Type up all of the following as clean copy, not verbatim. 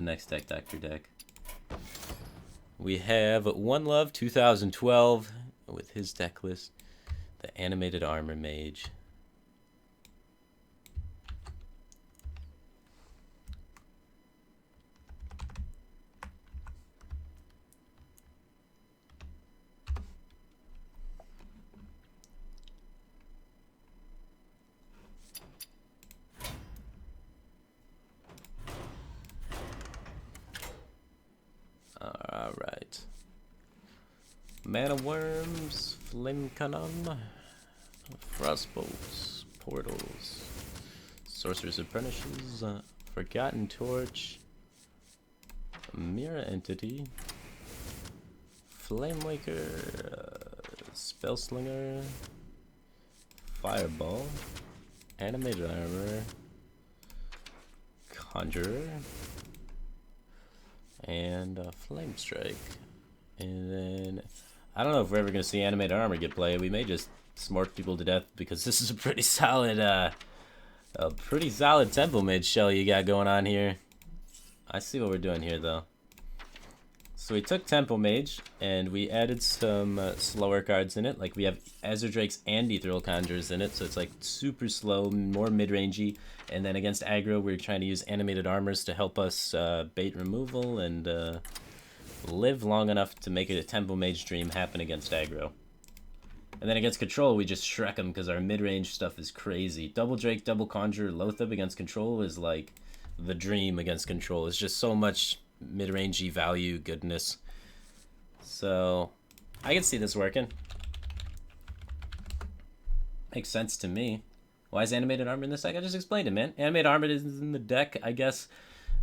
next deck, Dr. Deck. We have One Love 2012 with his deck list, the Animated Armor Mage. Alright. Mana Worms, Flame Cannon, Frostbolts, Portals, Sorcerer's Apprentices, Forgotten Torch, Mirror Entity, Flamewaker, Spellslinger, Fireball, Animated Armor, Conjurer, and Flame Strike. And then I don't know if we're ever gonna see Animated Armor get played. We may just smart people to death because this is a pretty solid Temple Mage shell you got going on here. I see what we're doing here though. So we took Temple Mage and we added some slower cards in it. Like we have Azure Drakes and Ethereal Conjurers in it, so it's like super slow, more mid-rangey. And then against aggro, we're trying to use Animated Armors to help us bait removal and live long enough to make it a Temple Mage dream happen against aggro. And then against control, we just Shrek them because our mid-range stuff is crazy. Double Drake, Double Conjure, Loatheb against control is like the dream against control. It's just so much mid-rangey value goodness. So I can see this working. Makes sense to me. Why is Animated Armor in this deck? I just explained it, man. Animated Armor is in the deck, I guess.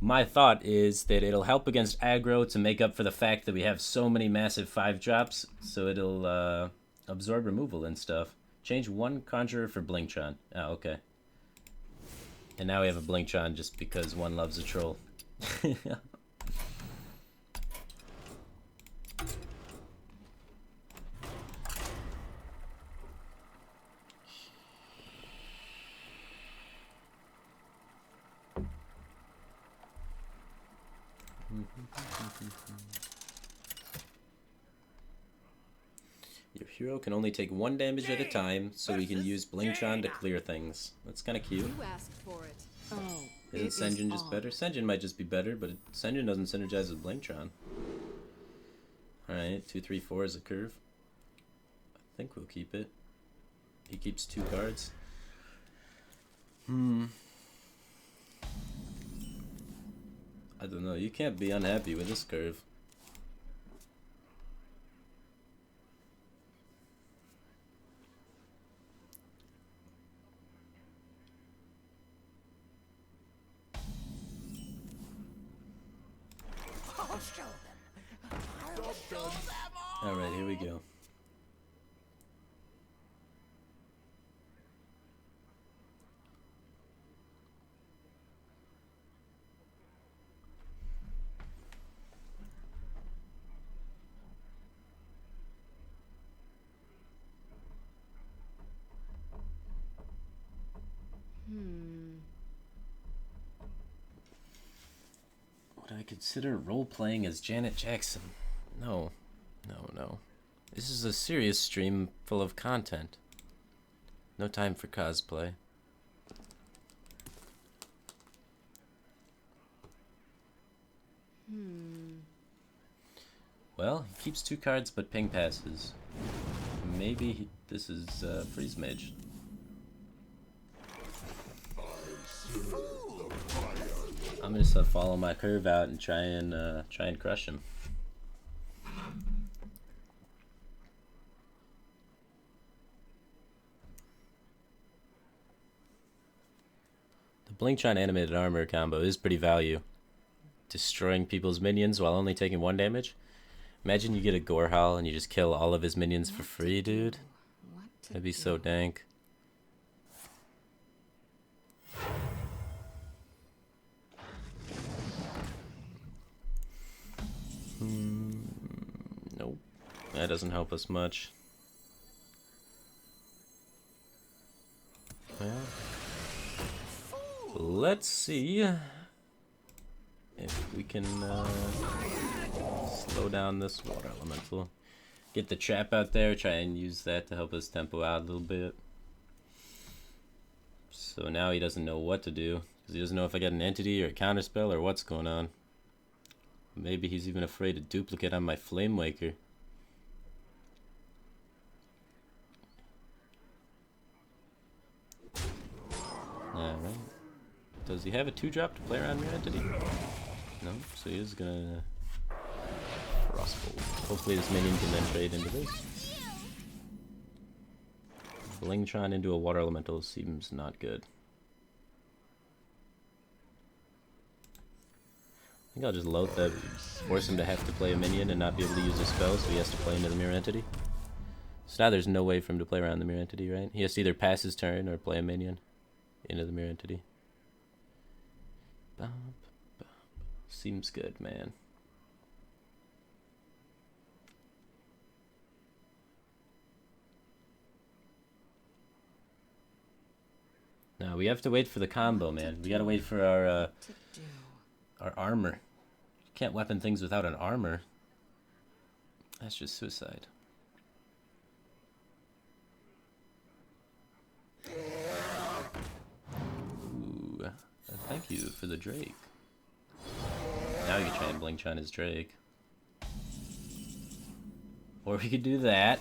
My thought is that it'll help against aggro to make up for the fact that we have so many massive 5-drops, so it'll absorb removal and stuff. Change one Conjurer for Blingtron. Oh, okay. And now we have a Blingtron just because one loves a troll. Your hero can only take 1 damage at a time, so we can use Blingtron to clear things. That's kind of cute. You asked for it. Oh, Isn't Senjin just better? Senjin might just be better, but Senjin doesn't synergize with Blingtron. Alright, 2, 3, 4 is a curve. I think we'll keep it. He keeps 2 cards. I don't know, you can't be unhappy with this curve. I'll show them. I'll show them all. Alright, here we go. Would I consider role-playing as Janet Jackson? No. No, no. This is a serious stream full of content. No time for cosplay. Well, he keeps 2 cards but ping passes. Maybe this is Freeze Mage. I'm just gonna follow my curve out and try and crush him. The Blingtron Animated Armor combo is pretty value. Destroying people's minions while only taking 1 damage. Imagine you get a Gorehowl and you just kill all of his minions for free, dude. That'd be so dank. Nope. That doesn't help us much. Well, let's see if we can slow down this water elemental. Get the trap out there, try and use that to help us tempo out a little bit. So now he doesn't know what to do, because he doesn't know if I got an entity or a counterspell or what's going on. Maybe he's even afraid to duplicate on my Flame Waker. Alright. Does he have a 2-drop to play around your entity? No, so he is gonna Frostbolt. Hopefully this minion can then trade into this. Blingtron into a water elemental seems not good. I think I'll just load that, force him to have to play a minion and not be able to use a spell, so he has to play into the mirror entity. So now there's no way for him to play around the mirror entity, right? He has to either pass his turn or play a minion into the mirror entity. Seems good, man. Now we have to wait for the combo, man. We gotta wait for our armor. Can't weapon things without an armor. That's just suicide. Ooh, thank you for the Drake. Now you can try and blink on his Drake. Or we could do that.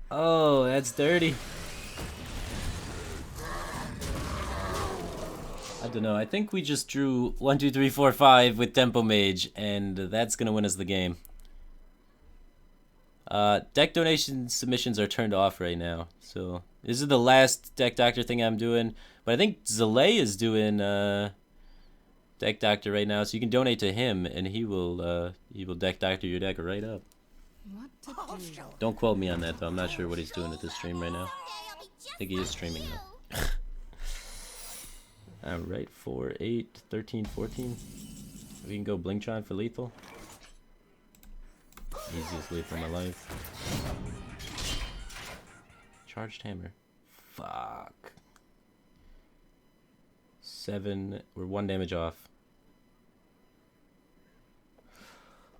Oh, that's dirty. I don't know. I think we just drew 1, 2, 3, 4, 5 with Tempo Mage, and that's gonna win us the game. Deck donation submissions are turned off right now, so this is the last Deck Doctor thing I'm doing. But I think Zalay is doing Deck Doctor right now, so you can donate to him, and he will Deck Doctor your deck right up. What to do? Don't quote me on that though. I'm not sure what he's doing at this stream right now. I think he is streaming though. Alright, 4, 8, 13, 14. We can go Blingtron for lethal. Easiest lethal in my life. Charged hammer. Fuck. 7. We're 1 damage off.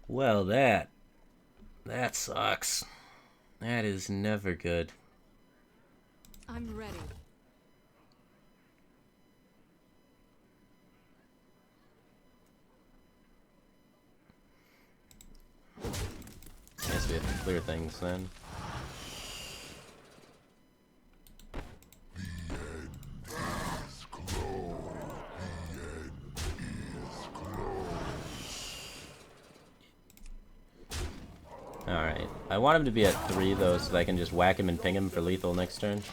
Well, that sucks. That is never good. I'm ready. Guess we have to clear things then. Alright. I want him to be at 3 though, so that I can just whack him and ping him for lethal next turn.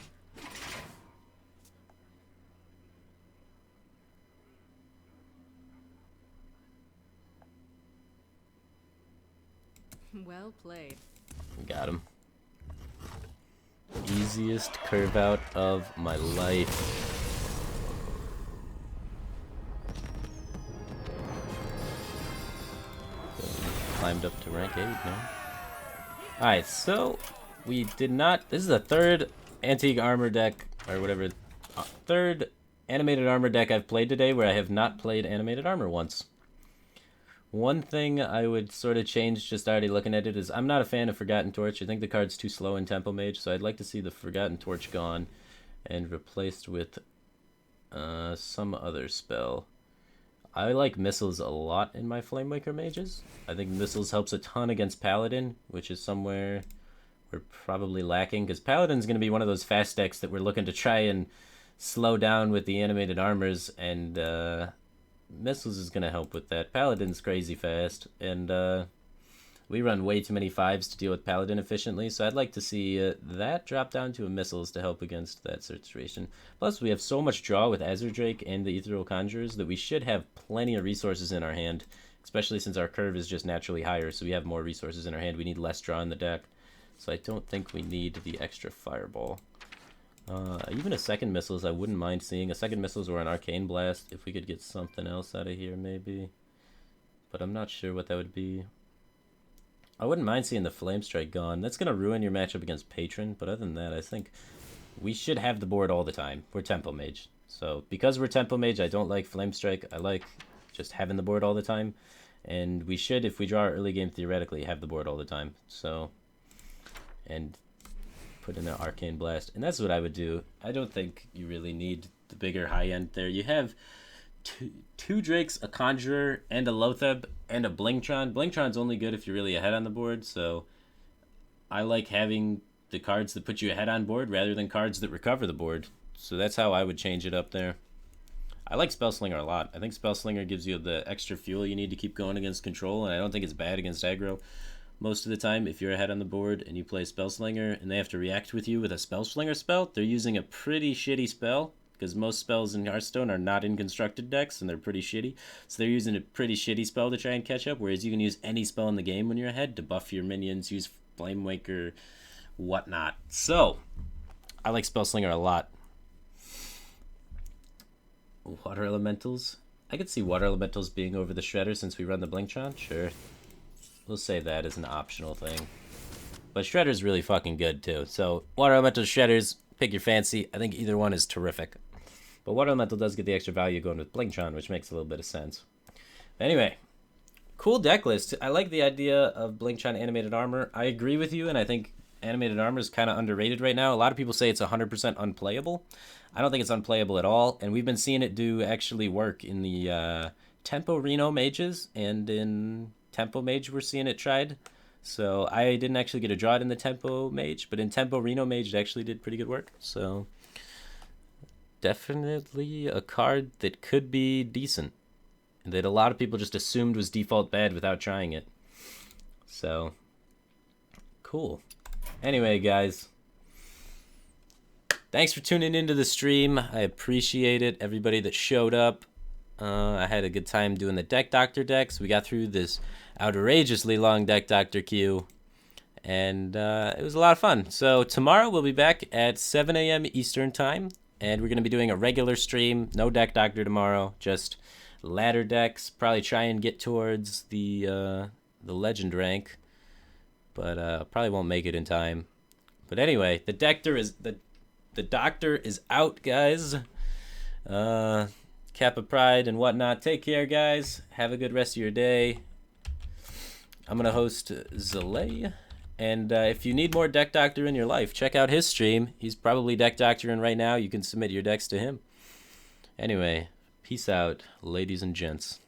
Well played. Got him. Easiest curve out of my life. Climbed up to rank 8 now. Alright, so we did not. This is the 3rd antique armor deck, or whatever. 3rd animated armor deck I've played today where I have not played animated armor once. One thing I would sort of change, just already looking at it, is I'm not a fan of Forgotten Torch. I think the card's too slow in Tempo Mage, so I'd like to see the Forgotten Torch gone and replaced with some other spell. I like Missiles a lot in my Flamewaker Mages. I think Missiles helps a ton against Paladin, which is somewhere we're probably lacking, because Paladin's going to be one of those fast decks that we're looking to try and slow down with the animated armors, and Missiles is going to help with that. Paladin's crazy fast, and we run way too many 5s to deal with Paladin efficiently, so I'd like to see that drop down to a Missiles to help against that situation. Plus, we have so much draw with Azure Drake and the Ethereal Conjurers that we should have plenty of resources in our hand, especially since our curve is just naturally higher, so we have more resources in our hand. We need less draw in the deck, so I don't think we need the extra Fireball. Even a second Missiles, I wouldn't mind seeing. A second Missiles or an Arcane Blast, if we could get something else out of here, maybe. But I'm not sure what that would be. I wouldn't mind seeing the Flame Strike gone. That's going to ruin your matchup against Patron, but other than that, I think we should have the board all the time. We're Tempo Mage. So, because we're Tempo Mage, I don't like Flame Strike. I like just having the board all the time. And we should, if we draw early game, theoretically have the board all the time. So, and put in an Arcane Blast. And that's what I would do. I don't think you really need the bigger high end there. You have two Drakes, a Conjurer, and a Lotheb, and a Blingtron. Blingtron's only good if you're really ahead on the board, so I like having the cards that put you ahead on board rather than cards that recover the board. So that's how I would change it up there. I like Spellslinger a lot. I think Spellslinger gives you the extra fuel you need to keep going against control, and I don't think it's bad against aggro. Most of the time, if you're ahead on the board and you play Spellslinger and they have to react with you with a Spellslinger spell, they're using a pretty shitty spell, because most spells in Hearthstone are not in constructed decks, and they're pretty shitty. So they're using a pretty shitty spell to try and catch up, whereas you can use any spell in the game when you're ahead to buff your minions, use Flamewaker, whatnot. So, I like Spellslinger a lot. Water Elementals. I could see Water Elementals being over the Shredder since we run the Blingtron. Sure. We'll say that as an optional thing. But Shredder's really fucking good too. So, Water Elementals, Shredders, pick your fancy. I think either one is terrific. But Water Elemental does get the extra value going with Blingtron, which makes a little bit of sense. Anyway, cool deck list. I like the idea of Blingtron Animated Armor. I agree with you, and I think Animated Armor is kind of underrated right now. A lot of people say it's 100% unplayable. I don't think it's unplayable at all, and we've been seeing it do actually work in the Tempo Reno Mages, and in Tempo Mage we're seeing it tried. So I didn't actually get a draw it in the Tempo Mage, but in Tempo Reno Mage it actually did pretty good work. So definitely a card that could be decent, and that a lot of people just assumed was default bad without trying it. So cool. Anyway, guys, thanks for tuning into the stream. I appreciate it. Everybody that showed up. I had a good time doing the Deck Doctor decks. We got through this outrageously long Deck Doctor queue, and it was a lot of fun. So tomorrow we'll be back at 7 a.m. Eastern time, and we're going to be doing a regular stream. No Deck Doctor tomorrow, just ladder decks. Probably try and get towards the Legend rank, but probably won't make it in time. But anyway, the Doctor is out, guys. Kappa Pride and whatnot. Take care, guys. Have a good rest of your day. I'm gonna host Zalay, and if you need more Deck Doctor in your life, check out his stream. He's probably Deck Doctoring right now. You can submit your decks to him. Anyway, peace out, ladies and gents.